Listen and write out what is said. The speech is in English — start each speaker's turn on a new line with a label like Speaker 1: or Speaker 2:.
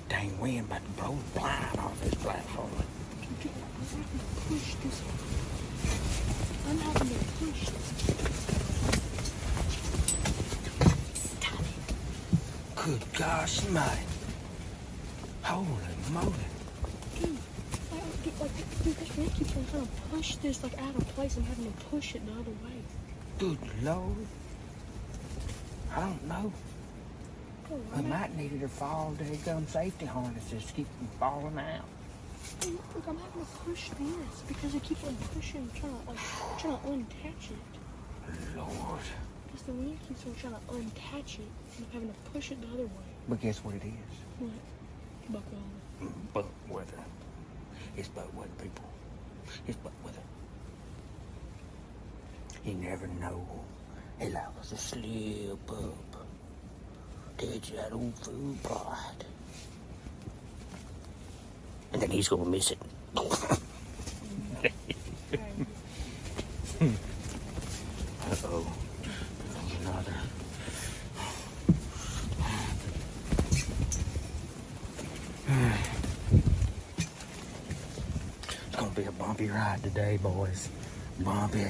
Speaker 1: Dang wind about to blow the blind off this platform.
Speaker 2: Dude, I'm having to push this. I'm having to push this. Stop it.
Speaker 1: Good gosh, mate. Holy moly.
Speaker 2: Dude, this wind keeps on trying to push this like out of place. I'm having to push it the other way.
Speaker 1: Good Lord. I don't know.
Speaker 2: Oh,
Speaker 1: We might need to fall daggum safety harnesses to keep from falling out.
Speaker 2: Hey, look, I'm having to push this because it keeps on pushing, trying to unattach it.
Speaker 1: Lord.
Speaker 2: Because the wind keeps on trying to unattach it, and I'm having to push it the other way.
Speaker 1: But guess what it is?
Speaker 2: What? Buckle.
Speaker 1: Butt weather. It's butt weather, people. It's butt weather. You never know. It allows to slip up. Touch that old food plot. And then he's gonna miss it. Uh-oh. Another. It's gonna be a bumpy ride today, boys. Bumpy.